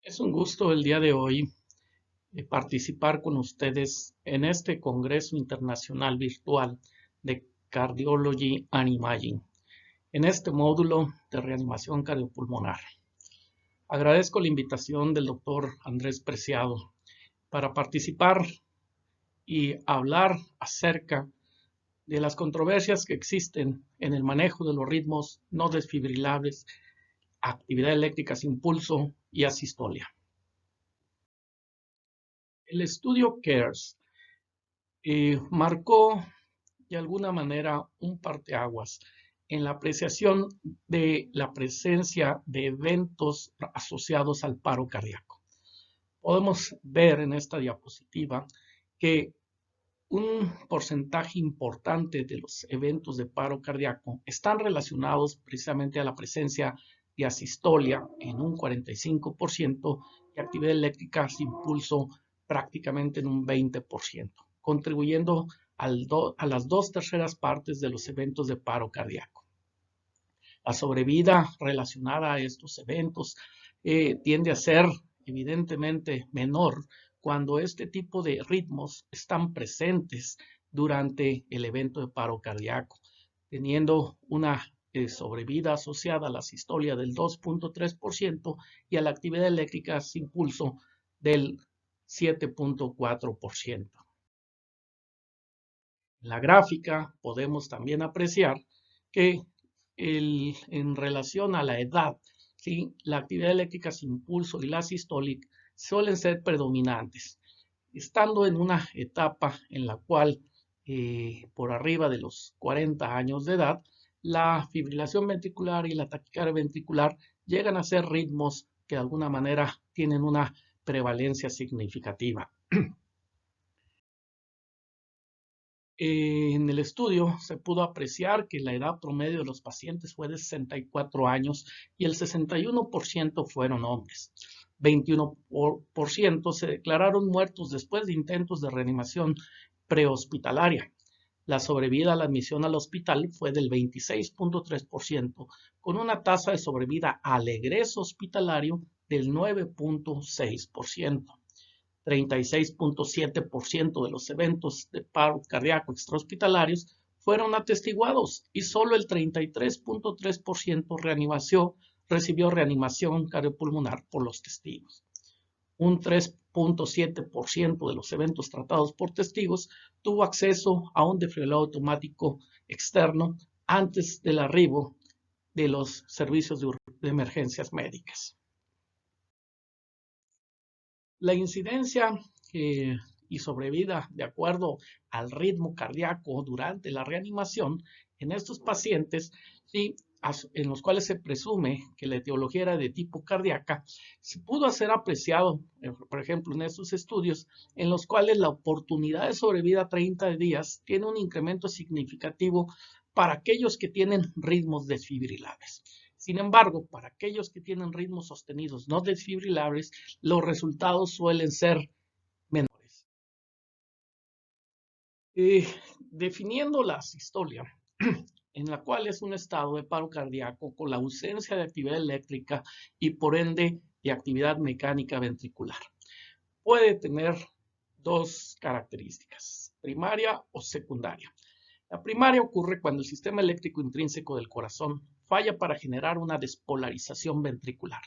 Es un gusto el día de hoy participar con ustedes en este Congreso Internacional Virtual de Cardiology and Imaging, en este módulo de reanimación cardiopulmonar. Agradezco la invitación del doctor Andrés Preciado para participar y hablar acerca de las controversias que existen en el manejo de los ritmos no desfibrilables, actividad eléctrica sin pulso y asistolia. El estudio CARES marcó de alguna manera un parteaguas en la apreciación de la presencia de eventos asociados al paro cardíaco. Podemos ver en esta diapositiva que un porcentaje importante de los eventos de paro cardíaco están relacionados precisamente a la presencia de asistolia en un 45% y actividad eléctrica sin pulso prácticamente en un 20%, contribuyendo a las 2/3 partes de los eventos de paro cardíaco. La sobrevida relacionada a estos eventos tiende a ser evidentemente menor cuando este tipo de ritmos están presentes durante el evento de paro cardíaco, teniendo una sobrevida asociada a la asistolia del 2.3% y a la actividad eléctrica sin pulso del 7.4%. En la gráfica podemos también apreciar que en relación a la edad, ¿sí?, la actividad eléctrica sin pulso y la sistólica suelen ser predominantes, estando en una etapa en la cual por arriba de los 40 años de edad, la fibrilación ventricular y la taquicardia ventricular llegan a ser ritmos que de alguna manera tienen una prevalencia significativa. En el estudio se pudo apreciar que la edad promedio de los pacientes fue de 64 años y el 61% fueron hombres. 21% se declararon muertos después de intentos de reanimación prehospitalaria. La sobrevida a la admisión al hospital fue del 26.3%, con una tasa de sobrevida al egreso hospitalario del 9.6%. 36.7% de los eventos de paro cardíaco extrahospitalarios fueron atestiguados y solo el 33.3% recibió reanimación cardiopulmonar por los testigos. Un 3.7% de los eventos tratados por testigos tuvo acceso a un desfibrilador automático externo antes del arribo de los servicios de emergencias médicas. La incidencia y sobrevida de acuerdo al ritmo cardíaco durante la reanimación en estos pacientes, ¿sí?, en los cuales se presume que la etiología era de tipo cardíaca, se pudo hacer apreciado, por ejemplo, en estos estudios, en los cuales la oportunidad de sobrevida a 30 días tiene un incremento significativo para aquellos que tienen ritmos desfibrilables. Sin embargo, para aquellos que tienen ritmos sostenidos no desfibrilables, los resultados suelen ser menores. Definiendo la asistolia, en la cual es un estado de paro cardíaco con la ausencia de actividad eléctrica y por ende de actividad mecánica ventricular. Puede tener dos características, primaria o secundaria. La primaria ocurre cuando el sistema eléctrico intrínseco del corazón falla para generar una despolarización ventricular.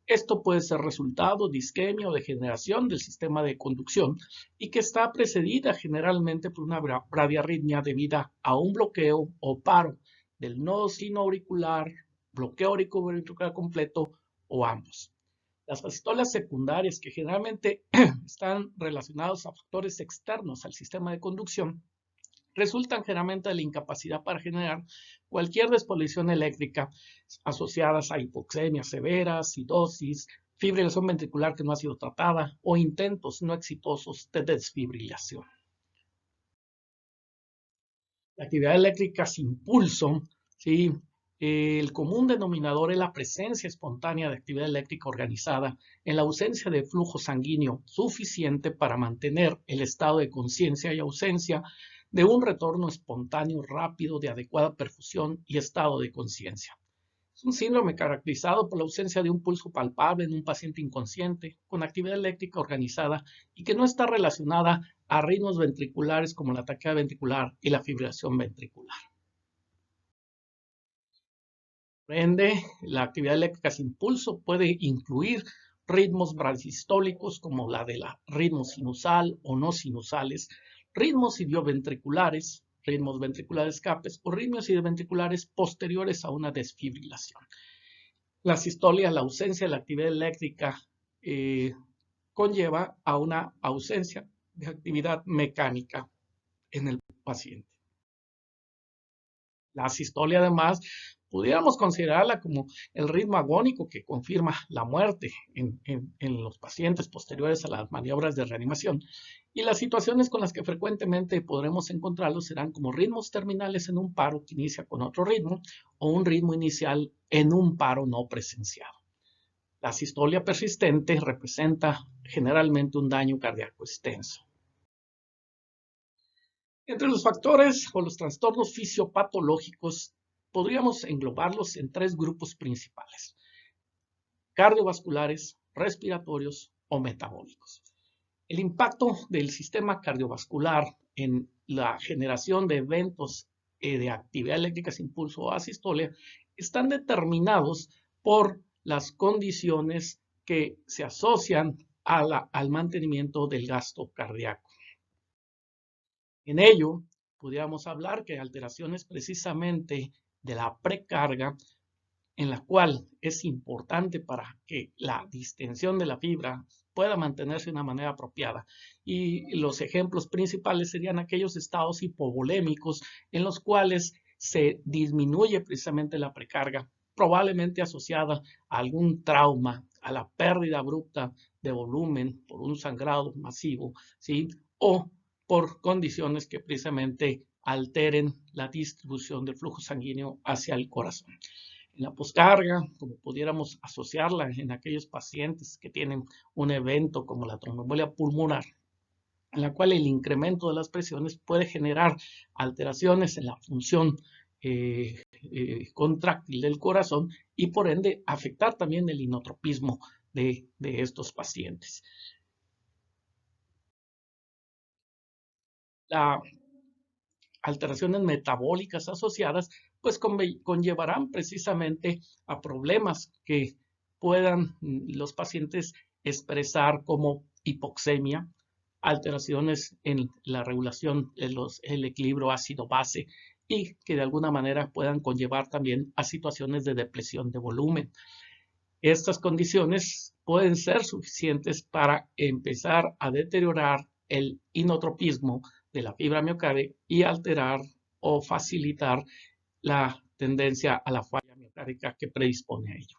Esto puede ser resultado de isquemia o degeneración del sistema de conducción y que está precedida generalmente por una bradiarritmia debida a un bloqueo o paro del nodo sinoauricular, bloqueo auriculoventricular completo o ambos. Las asistolias secundarias, que generalmente están relacionadas a factores externos al sistema de conducción, resultan generalmente de la incapacidad para generar cualquier despolarización eléctrica asociadas a hipoxemia severa, acidosis, fibrilación ventricular que no ha sido tratada o intentos no exitosos de desfibrilación. La actividad eléctrica sin pulso, ¿sí?, el común denominador es la presencia espontánea de actividad eléctrica organizada en la ausencia de flujo sanguíneo suficiente para mantener el estado de conciencia y ausencia de un retorno espontáneo rápido de adecuada perfusión y estado de conciencia. Es un síndrome caracterizado por la ausencia de un pulso palpable en un paciente inconsciente, con actividad eléctrica organizada y que no está relacionada a ritmos ventriculares como la taquícardia ventricular y la fibrilación ventricular. Por ende, la actividad eléctrica sin pulso puede incluir ritmos bradistólicos como la de la ritmo sinusal o no sinusales, ritmos idioventriculares, ritmos ventriculares escapes o ritmos idioventriculares posteriores a una desfibrilación. La sistolia, la ausencia de la actividad eléctrica, conlleva a una ausencia de actividad mecánica en el paciente. La sistolia, además, pudiéramos considerarla como el ritmo agónico que confirma la muerte en los pacientes posteriores a las maniobras de reanimación. Y las situaciones con las que frecuentemente podremos encontrarlos serán como ritmos terminales en un paro que inicia con otro ritmo o un ritmo inicial en un paro no presenciado. La sistolia persistente representa generalmente un daño cardíaco extenso. Entre los factores o los trastornos fisiopatológicos podríamos englobarlos en tres grupos principales: cardiovasculares, respiratorios o metabólicos. El impacto del sistema cardiovascular en la generación de eventos de actividad eléctrica sin pulso o asistolia están determinados por las condiciones que se asocian al mantenimiento del gasto cardíaco. En ello, podríamos hablar que alteraciones precisamente de la precarga, en la cual es importante para que la distensión de la fibra pueda mantenerse de una manera apropiada. Y los ejemplos principales serían aquellos estados hipovolémicos en los cuales se disminuye precisamente la precarga, probablemente asociada a algún trauma, a la pérdida abrupta de volumen por un sangrado masivo, ¿sí? O por condiciones que precisamente alteren la distribución del flujo sanguíneo hacia el corazón. En la poscarga, como pudiéramos asociarla en aquellos pacientes que tienen un evento como la tromboembolia pulmonar, en la cual el incremento de las presiones puede generar alteraciones en la función contráctil del corazón y por ende afectar también el inotropismo de estos pacientes. Las alteraciones metabólicas asociadas pues conllevarán precisamente a problemas que puedan los pacientes expresar como hipoxemia, alteraciones en la regulación del equilibrio ácido-base y que de alguna manera puedan conllevar también a situaciones de depresión de volumen. Estas condiciones pueden ser suficientes para empezar a deteriorar el inotropismo de la fibra miocardia y alterar o facilitar la tendencia a la falla miocárdica que predispone a ello.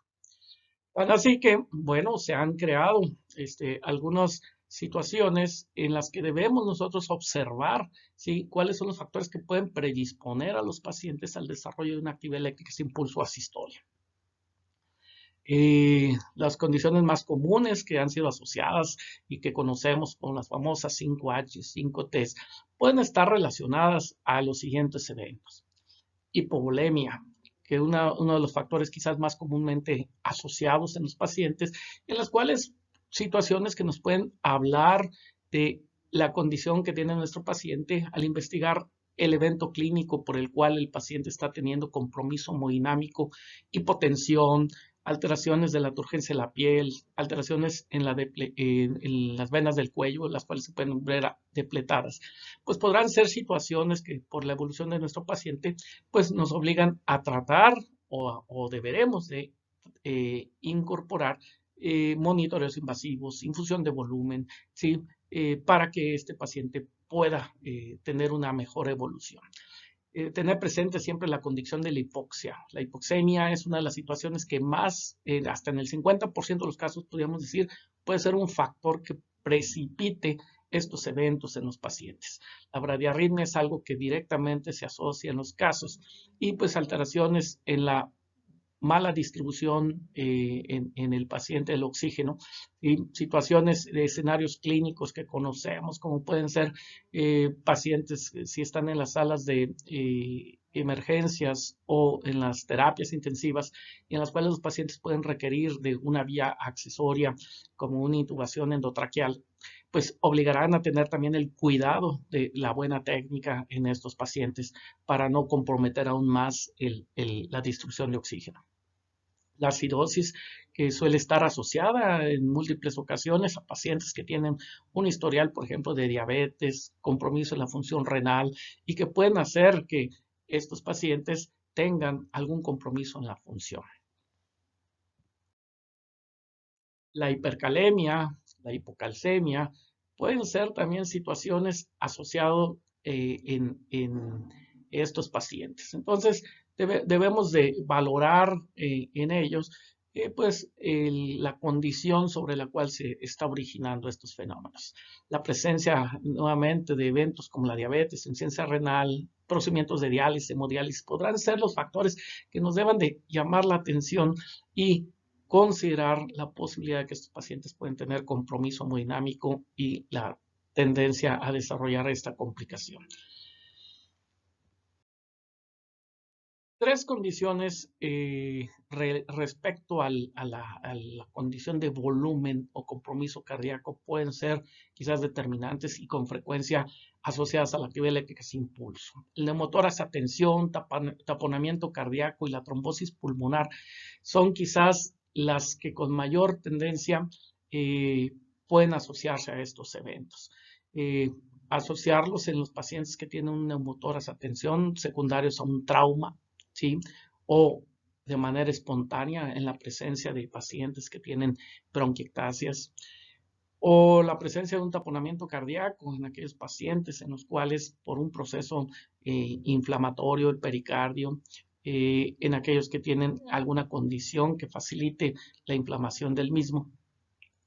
Así que, bueno, se han creado algunas situaciones en las que debemos nosotros observar, ¿sí?, cuáles son los factores que pueden predisponer a los pacientes al desarrollo de una actividad eléctrica sin pulso o asistolia. Las condiciones más comunes que han sido asociadas y que conocemos con las famosas 5H, 5T, pueden estar relacionadas a los siguientes eventos. Hipovolemia, que es uno de los factores quizás más comúnmente asociados en los pacientes, en las cuales situaciones que nos pueden hablar de la condición que tiene nuestro paciente al investigar el evento clínico por el cual el paciente está teniendo compromiso hemodinámico, hipotensión, alteraciones de la turgencia de la piel, alteraciones en las venas del cuello, las cuales se pueden ver depletadas, pues podrán ser situaciones que por la evolución de nuestro paciente, pues nos obligan a tratar o deberemos de incorporar monitoreos invasivos, infusión de volumen, ¿sí?, para que este paciente pueda tener una mejor evolución. Tener presente siempre la condición de la hipoxia. La hipoxemia es una de las situaciones que más, hasta en el 50% de los casos, podríamos decir, puede ser un factor que precipite estos eventos en los pacientes. La bradiarritmia es algo que directamente se asocia en los casos y pues alteraciones en la mala distribución en el paciente del oxígeno y situaciones de escenarios clínicos que conocemos, como pueden ser pacientes si están en las salas de emergencias o en las terapias intensivas, en las cuales los pacientes pueden requerir de una vía accesoria como una intubación endotraqueal, pues obligarán a tener también el cuidado de la buena técnica en estos pacientes para no comprometer aún más la distribución de oxígeno. La acidosis, que suele estar asociada en múltiples ocasiones a pacientes que tienen un historial, por ejemplo, de diabetes, compromiso en la función renal y que pueden hacer que estos pacientes tengan algún compromiso en la función. La hipercalemia, la hipocalcemia, pueden ser también situaciones asociadas en estos pacientes. Entonces, debemos de valorar en ellos pues la condición sobre la cual se está originando estos fenómenos. La presencia nuevamente de eventos como la diabetes, insuficiencia renal, procedimientos de diálisis, hemodiálisis, podrán ser los factores que nos deban de llamar la atención y considerar la posibilidad de que estos pacientes pueden tener compromiso hemodinámico y la tendencia a desarrollar esta complicación. Tres condiciones respecto a la condición de volumen o compromiso cardíaco pueden ser quizás determinantes y con frecuencia asociadas a la actividad eléctrica sin pulso. El neumotórax, tensión, taponamiento cardíaco y la trombosis pulmonar son quizás las que con mayor tendencia pueden asociarse a estos eventos. Asociarlos en los pacientes que tienen un neumotórax a tensión secundarios a un trauma, ¿sí? O de manera espontánea en la presencia de pacientes que tienen bronquiectasias, o la presencia de un taponamiento cardíaco en aquellos pacientes en los cuales por un proceso inflamatorio el pericardio, en aquellos que tienen alguna condición que facilite la inflamación del mismo,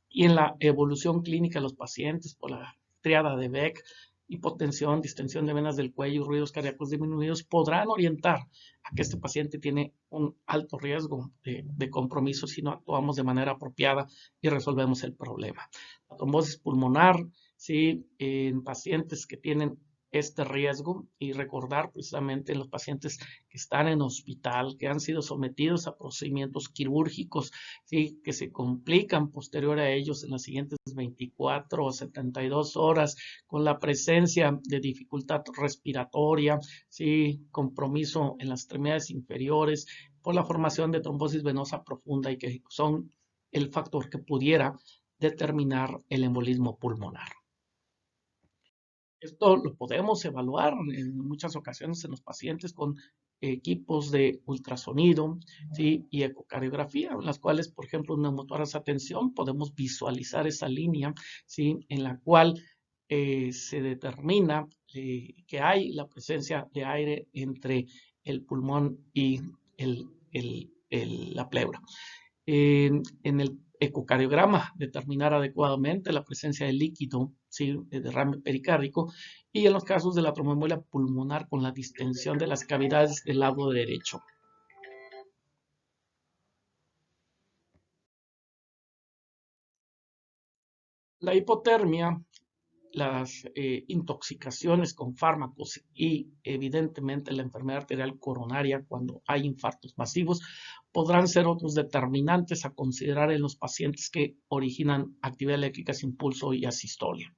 y en la evolución clínica de los pacientes por la triada de Beck, hipotensión, distensión de venas del cuello y ruidos cardíacos disminuidos, podrán orientar a que este paciente tiene un alto riesgo de compromiso si no actuamos de manera apropiada y resolvemos el problema. La trombosis pulmonar, ¿sí? En pacientes que tienen este riesgo, y recordar precisamente en los pacientes que están en hospital, que han sido sometidos a procedimientos quirúrgicos, ¿sí? Que se complican posterior a ellos en las siguientes 24 o 72 horas con la presencia de dificultad respiratoria, ¿sí? Compromiso en las extremidades inferiores por la formación de trombosis venosa profunda y que son el factor que pudiera determinar el embolismo pulmonar. Esto lo podemos evaluar en muchas ocasiones en los pacientes con equipos de ultrasonido, ¿sí? Y ecocardiografía, en las cuales, por ejemplo, en neumotórax a tensión podemos visualizar esa línea, ¿sí? En la cual se determina que hay la presencia de aire entre el pulmón y la pleura. En el ecocardiograma determinar adecuadamente la presencia de líquido, ¿sí? De derrame pericárdico, y en los casos de la tromboembolia pulmonar con la distensión de las cavidades del lado derecho. La hipotermia, las intoxicaciones con fármacos y evidentemente la enfermedad arterial coronaria cuando hay infartos masivos podrán ser otros determinantes a considerar en los pacientes que originan actividad eléctrica sin pulso y asistolia.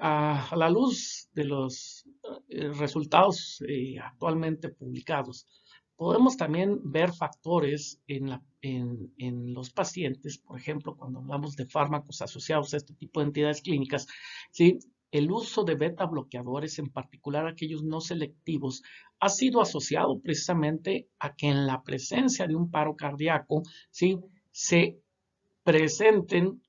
A la luz de los resultados actualmente publicados, podemos también ver factores en los pacientes, por ejemplo, cuando hablamos de fármacos asociados a este tipo de entidades clínicas, ¿sí? El uso de beta bloqueadores, en particular aquellos no selectivos, ha sido asociado precisamente a que en la presencia de un paro cardíaco, ¿sí? Se presenten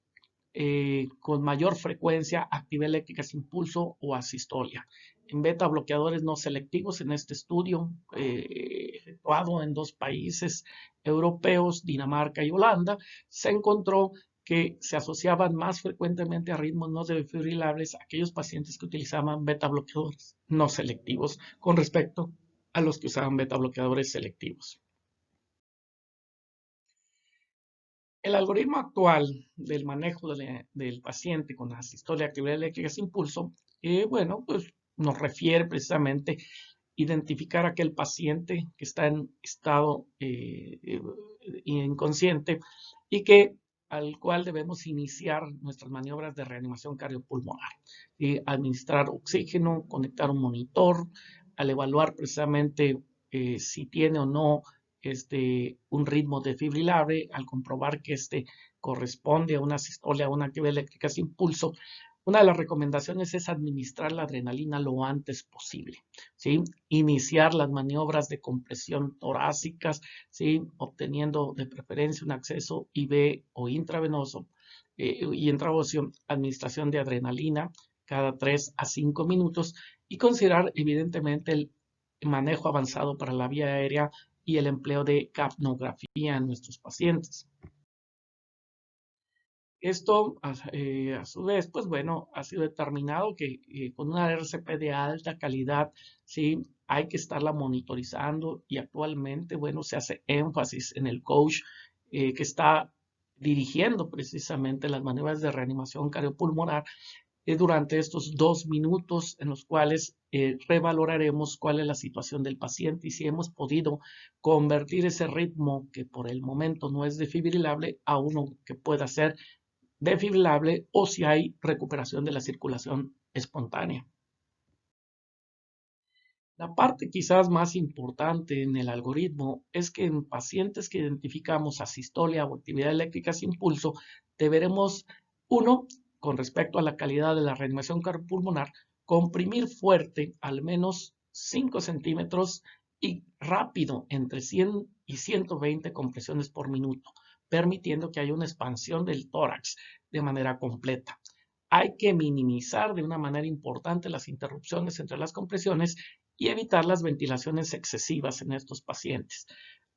con mayor frecuencia actividad eléctrica sin pulso o asistolia. En beta bloqueadores no selectivos, en este estudio efectuado en 2 países europeos, Dinamarca y Holanda, se encontró que se asociaban más frecuentemente a ritmos no desfibrilables aquellos pacientes que utilizaban beta bloqueadores no selectivos con respecto a los que usaban beta bloqueadores selectivos. El algoritmo actual del manejo del paciente con asistolia de actividad eléctrica sin pulso, bueno, pues nos refiere precisamente a identificar a aquel paciente que está en estado inconsciente y al cual debemos iniciar nuestras maniobras de reanimación cardiopulmonar. Administrar oxígeno, conectar un monitor, al evaluar precisamente si tiene o no un ritmo desfibrilable, al comprobar que corresponde a una sistolia, a una actividad eléctrica sin pulso. Una de las recomendaciones es administrar la adrenalina lo antes posible, ¿sí? Iniciar las maniobras de compresión torácicas, ¿sí? Obteniendo de preferencia un acceso IV o intravenoso y intravenoso, administración de adrenalina cada 3 a 5 minutos y considerar evidentemente el manejo avanzado para la vía aérea y el empleo de capnografía en nuestros pacientes. Esto, a su vez, pues bueno, ha sido determinado que con una RCP de alta calidad, sí, hay que estarla monitorizando y actualmente, bueno, se hace énfasis en el coach que está dirigiendo precisamente las maniobras de reanimación cardiopulmonar durante estos 2 minutos en los cuales revaloraremos cuál es la situación del paciente y si hemos podido convertir ese ritmo que por el momento no es desfibrilable a uno que pueda ser desfibrilable o si hay recuperación de la circulación espontánea. La parte quizás más importante en el algoritmo es que en pacientes que identificamos asistolia o actividad eléctrica sin pulso, deberemos, uno, con respecto a la calidad de la reanimación cardiopulmonar, comprimir fuerte al menos 5 centímetros y rápido entre 100 y 120 compresiones por minuto, permitiendo que haya una expansión del tórax de manera completa. Hay que minimizar de una manera importante las interrupciones entre las compresiones y evitar las ventilaciones excesivas en estos pacientes.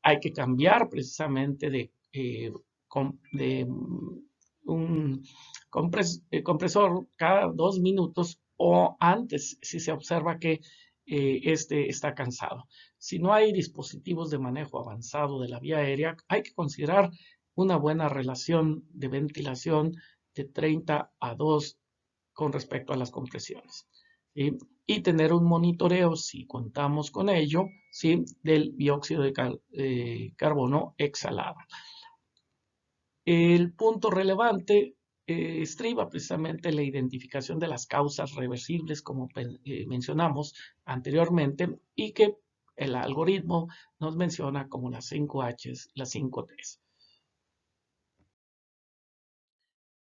Hay que cambiar precisamente de un compresor cada 2 minutos o antes si se observa que este está cansado. Si no hay dispositivos de manejo avanzado de la vía aérea, hay que considerar una buena relación de ventilación de 30 a 2 con respecto a las compresiones. ¿Sí? Y tener un monitoreo, si contamos con ello, ¿sí? Del dióxido de carbono exhalado. El punto relevante estriba precisamente la identificación de las causas reversibles, como mencionamos anteriormente, y que el algoritmo nos menciona como las 5 H's, las 5 T's.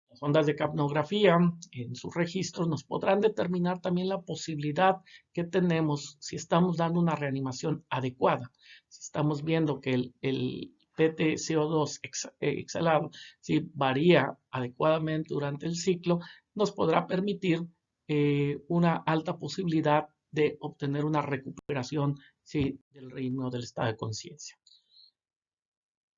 Las ondas de capnografía en sus registros nos podrán determinar también la posibilidad que tenemos si estamos dando una reanimación adecuada. Si estamos viendo que el PtCO2 exhalado varía adecuadamente durante el ciclo, nos podrá permitir una alta posibilidad de obtener una recuperación del ritmo del estado de conciencia.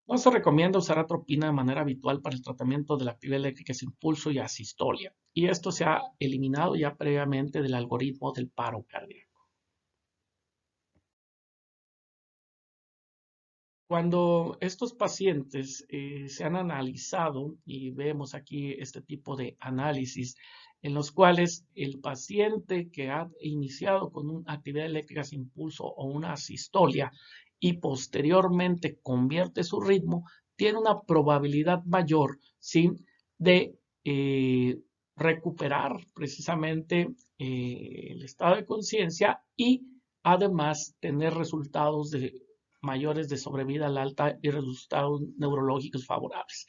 No se recomienda usar atropina de manera habitual para el tratamiento de la actividad eléctrica sin pulso y asistolia, y esto se ha eliminado ya previamente del algoritmo del paro cardíaco. Cuando estos pacientes se han analizado, y vemos aquí este tipo de análisis, en los cuales el paciente que ha iniciado con una actividad eléctrica sin pulso o una asistolia y posteriormente convierte su ritmo, tiene una probabilidad mayor, ¿sí?, de recuperar precisamente el estado de conciencia y además tener resultados mayores de sobrevida al alta y resultados neurológicos favorables.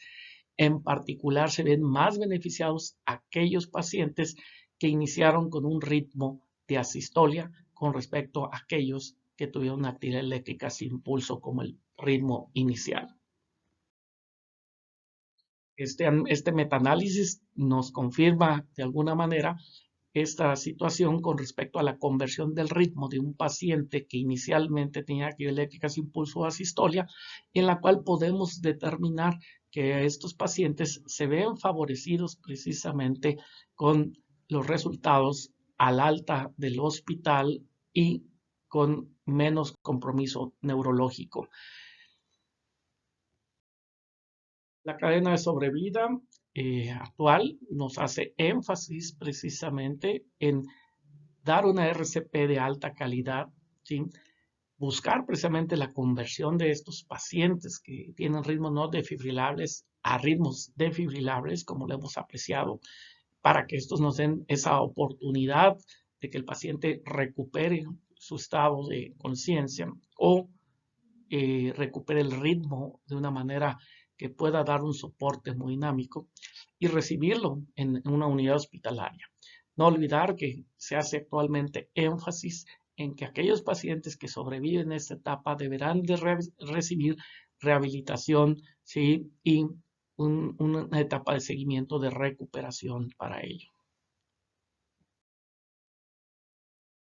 En particular, se ven más beneficiados aquellos pacientes que iniciaron con un ritmo de asistolia con respecto a aquellos que tuvieron una actividad eléctrica sin pulso como el ritmo inicial. Este metaanálisis nos confirma de alguna manera esta situación con respecto a la conversión del ritmo de un paciente que inicialmente tenía actividad eléctrica sin pulso o asistolia, en la cual podemos determinar que estos pacientes se ven favorecidos precisamente con los resultados al alta del hospital y con menos compromiso neurológico. La cadena de sobrevida actual nos hace énfasis precisamente en dar una RCP de alta calidad, ¿sí? Buscar precisamente la conversión de estos pacientes que tienen ritmos no defibrilables a ritmos defibrilables, como lo hemos apreciado, para que estos nos den esa oportunidad de que el paciente recupere su estado de conciencia o recupere el ritmo de una manera que pueda dar un soporte muy dinámico y recibirlo en una unidad hospitalaria. No olvidar que se hace actualmente énfasis en que aquellos pacientes que sobreviven en esta etapa deberán de recibir rehabilitación, ¿sí? Y una etapa de seguimiento de recuperación para ello.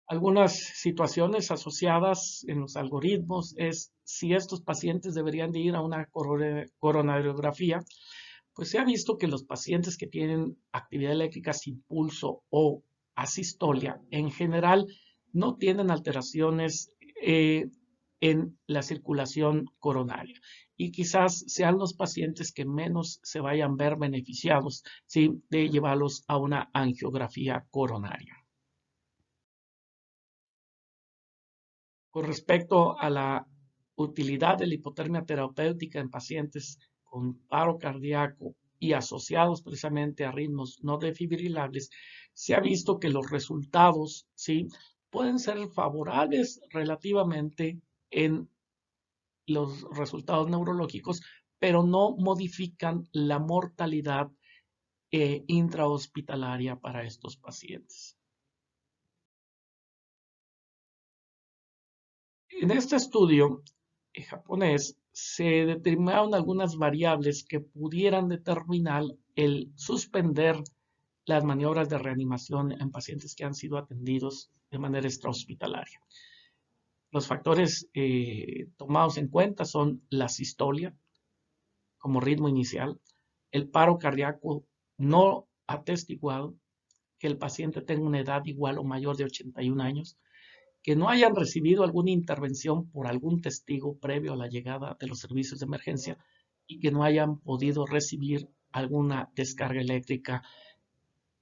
Algunas situaciones asociadas en los algoritmos es si estos pacientes deberían de ir a una coronariografía. Pues se ha visto que los pacientes que tienen actividad eléctrica sin pulso o asistolia en general no tienen alteraciones en la circulación coronaria y quizás sean los pacientes que menos se vayan a ver beneficiados, ¿sí?, de llevarlos a una angiografía coronaria. Con respecto a la utilidad de la hipotermia terapéutica en pacientes con paro cardíaco y asociados precisamente a ritmos no defibrilables, se ha visto que los resultados, ¿sí?, pueden ser favorables relativamente en los resultados neurológicos, pero no modifican la mortalidad intrahospitalaria para estos pacientes. En este estudio japonés se determinaron algunas variables que pudieran determinar el suspender las maniobras de reanimación en pacientes que han sido atendidos de manera extrahospitalaria. Los factores tomados en cuenta son la sistolia como ritmo inicial, el paro cardíaco no atestiguado, que el paciente tenga una edad igual o mayor de 81 años, que no hayan recibido alguna intervención por algún testigo previo a la llegada de los servicios de emergencia y que no hayan podido recibir alguna descarga eléctrica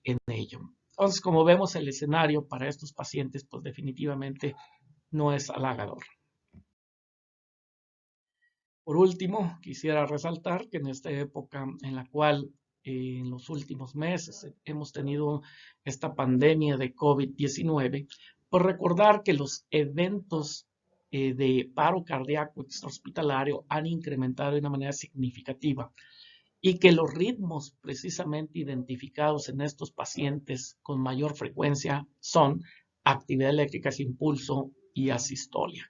en ello. Entonces, como vemos, el escenario para estos pacientes, pues definitivamente no es halagador. Por último, quisiera resaltar que en esta época en la cual en los últimos meses hemos tenido esta pandemia de COVID-19, pues recordar que los eventos de paro cardíaco extrahospitalario han incrementado de una manera significativa y que los ritmos precisamente identificados en estos pacientes con mayor frecuencia son actividad eléctrica sin pulso y asistolia.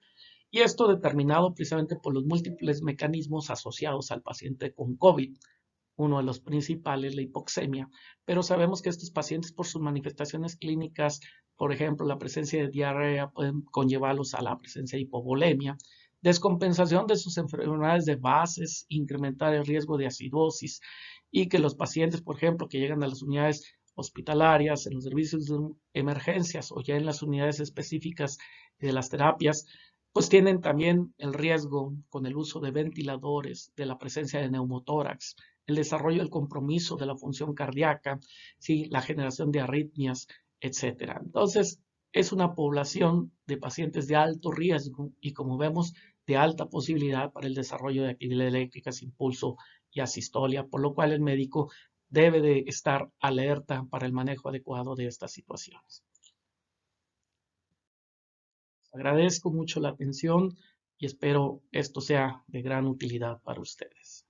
Y esto determinado precisamente por los múltiples mecanismos asociados al paciente con COVID, uno de los principales, la hipoxemia, pero sabemos que estos pacientes por sus manifestaciones clínicas, por ejemplo, la presencia de diarrea, pueden conllevarlos a la presencia de hipovolemia, descompensación de sus enfermedades de bases, incrementar el riesgo de acidosis y que los pacientes, por ejemplo, que llegan a las unidades hospitalarias, en los servicios de emergencias o ya en las unidades específicas de las terapias, pues tienen también el riesgo con el uso de ventiladores, de la presencia de neumotórax, el desarrollo del compromiso de la función cardíaca, ¿sí?, la generación de arritmias, etc. Entonces, es una población de pacientes de alto riesgo y, como vemos, de alta posibilidad para el desarrollo de actividad eléctrica sin pulso y asistolia, por lo cual el médico debe de estar alerta para el manejo adecuado de estas situaciones. Agradezco mucho la atención y espero esto sea de gran utilidad para ustedes.